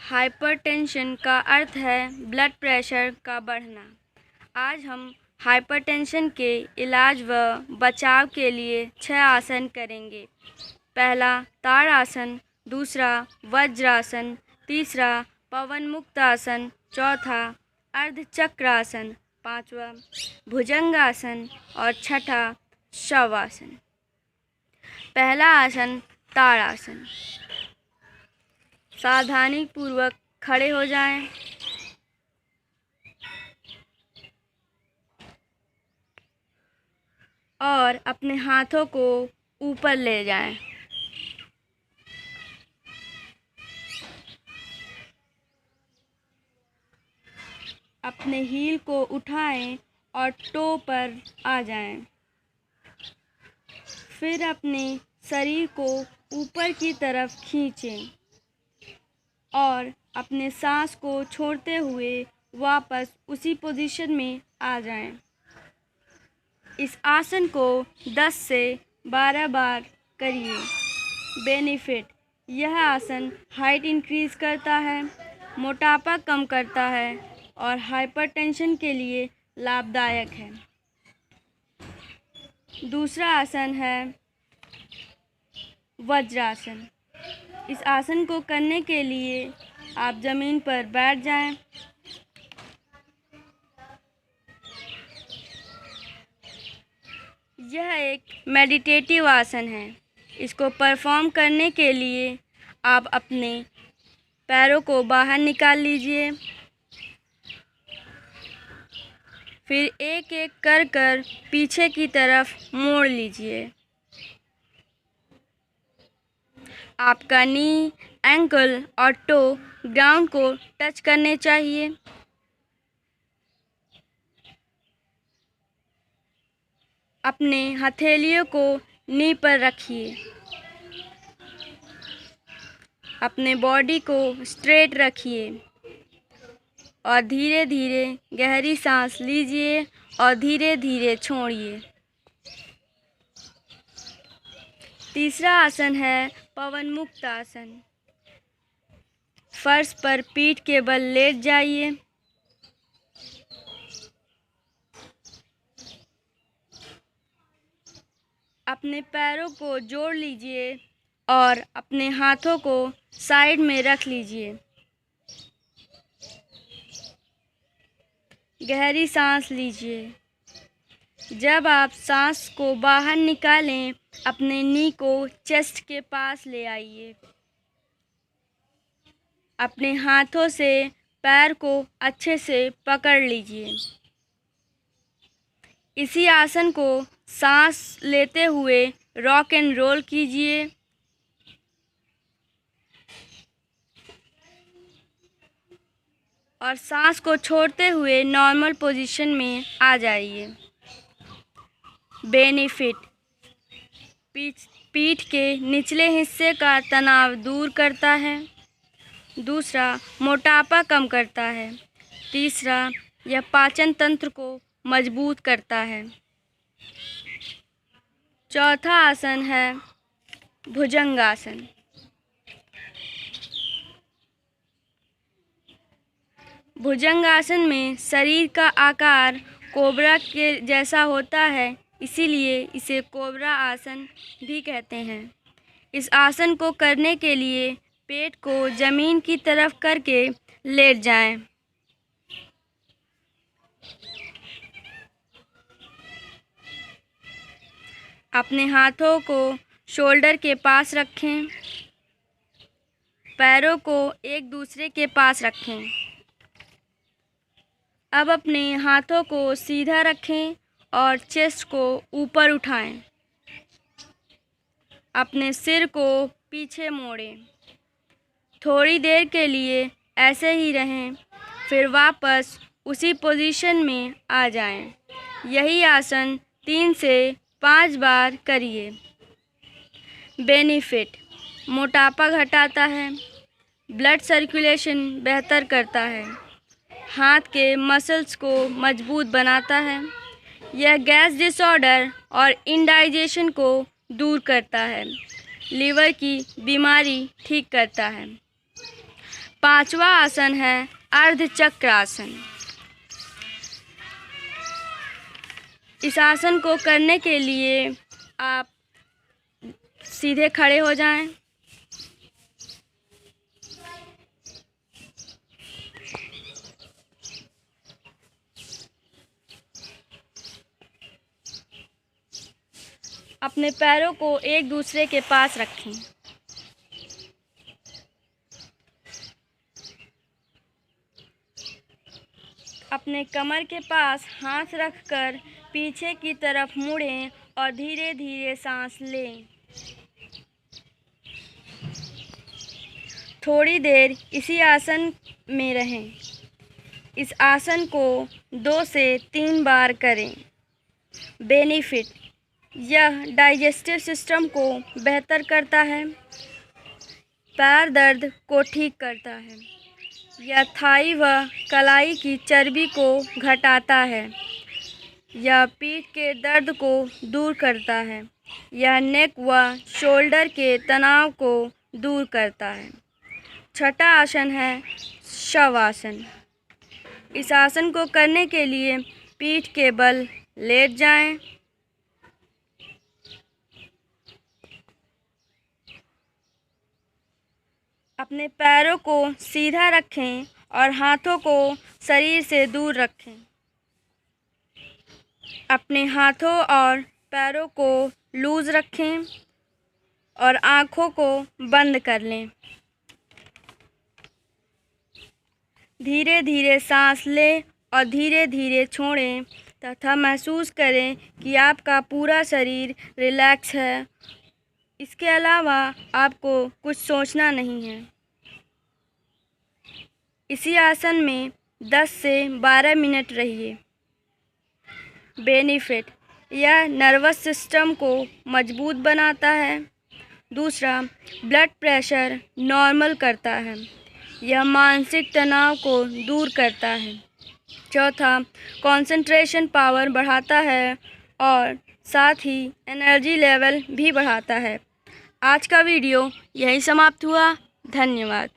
Hypertension का अर्थ है blood pressure का बढ़ना। आज हम हाइपरटेंशन के इलाज व बचाव के लिए 6 आसन करेंगे। पहला ताड़ासन, दूसरा वज्रासन, तीसरा पवन मुक्त आसन, चौथा अर्धचक्रासन, पांचवा भुजंगासन और छठा शवासन। पहला आसन ताड़ासन। सावधानीपूर्वक खड़े हो जाएं। और अपने हाथों को ऊपर ले जाएं। अपने हील को उठाएं और टो पर आ जाएं। फिर अपने शरीर को ऊपर की तरफ खींचें और अपने सांस को छोड़ते हुए वापस उसी पोजीशन में आ जाएं। इस आसन को 10 से 12 बार करिए। बेनिफिट: यह आसन हाइट इंक्रीज करता है, मोटापा कम करता है और हाइपरटेंशन के लिए लाभदायक है। दूसरा आसन है वज्रासन। इस आसन को करने के लिए आप ज़मीन पर बैठ जाएं। यह एक मेडिटेटिव आसन है। इसको परफॉर्म करने के लिए आप अपने पैरों को बाहर निकाल लीजिए। फिर एक एक कर पीछे की तरफ मोड़ लीजिए। आपका नी, एंकल और टो ग्राउंड को टच करने चाहिए। अपने हथेलियों को नी पर रखिए। अपने बॉडी को स्ट्रेट रखिए और धीरे धीरे गहरी सांस लीजिए और धीरे धीरे छोड़िए। तीसरा आसन है पवन मुक्त आसन। फर्श पर पीठ के बल लेट जाइए। अपने पैरों को जोड़ लीजिए और अपने हाथों को साइड में रख लीजिए। गहरी सांस लीजिए। जब आप सांस को बाहर निकालें, अपने नी को चेस्ट के पास ले आइए। अपने हाथों से पैर को अच्छे से पकड़ लीजिए। इसी आसन को सांस लेते हुए रॉक एंड रोल कीजिए। और सांस को छोड़ते हुए नॉर्मल पोजीशन में आ जाइए। बेनिफिट: पीठ के निचले हिस्से का तनाव दूर करता है। दूसरा, मोटापा कम करता है। तीसरा, यह पाचन तंत्र को मजबूत करता है। चौथा आसन है भुजंगासन। भुजंगासन में शरीर का आकार कोबरा के जैसा होता है, इसीलिए इसे कोबरा आसन भी कहते हैं। इस आसन को करने के लिए पेट को जमीन की तरफ करके लेट जाएं। अपने हाथों को शोल्डर के पास रखें। पैरों को एक दूसरे के पास रखें। अब अपने हाथों को सीधा रखें और चेस्ट को ऊपर उठाएं। अपने सिर को पीछे मोड़ें। थोड़ी देर के लिए ऐसे ही रहें, फिर वापस उसी पोजीशन में आ जाएं। यही आसन 3 से 5 बार करिए। बेनिफिट: मोटापा घटाता है, ब्लड सर्कुलेशन बेहतर करता है, हाथ के मसल्स को मजबूत बनाता है। यह गैस डिसऑर्डर और इंडाइजेशन को दूर करता है, लीवर की बीमारी ठीक करता है। पांचवा आसन है अर्धचक्रासन। इस आसन को करने के लिए आप सीधे खड़े हो जाएं। अपने पैरों को एक दूसरे के पास रखें। अपने कमर के पास हाथ रखकर पीछे की तरफ मुड़ें और धीरे धीरे सांस लें। थोड़ी देर इसी आसन में रहें। इस आसन को 2 से 3 बार करें। बेनिफिट: यह डाइजेस्टिव सिस्टम को बेहतर करता है, पैर दर्द को ठीक करता है, यह थाई व कलाई की चर्बी को घटाता है, यह पीठ के दर्द को दूर करता है, यह नेक व शोल्डर के तनाव को दूर करता है। छठा आसन है शवासन। इस आसन को करने के लिए पीठ के बल लेट जाएं। अपने पैरों को सीधा रखें और हाथों को शरीर से दूर रखें। अपने हाथों और पैरों को लूज़ रखें और आँखों को बंद कर लें। धीरे धीरे सांस लें और धीरे धीरे छोड़ें तथा महसूस करें कि आपका पूरा शरीर रिलैक्स है। इसके अलावा आपको कुछ सोचना नहीं है। इसी आसन में 10 से 12 मिनट रहिए। बेनिफिट: यह नर्वस सिस्टम को मजबूत बनाता है। दूसरा, ब्लड प्रेशर नॉर्मल करता है। यह मानसिक तनाव को दूर करता है। चौथा, कंसंट्रेशन पावर बढ़ाता है और साथ ही एनर्जी लेवल भी बढ़ाता है। आज का वीडियो यहीं समाप्त हुआ। धन्यवाद।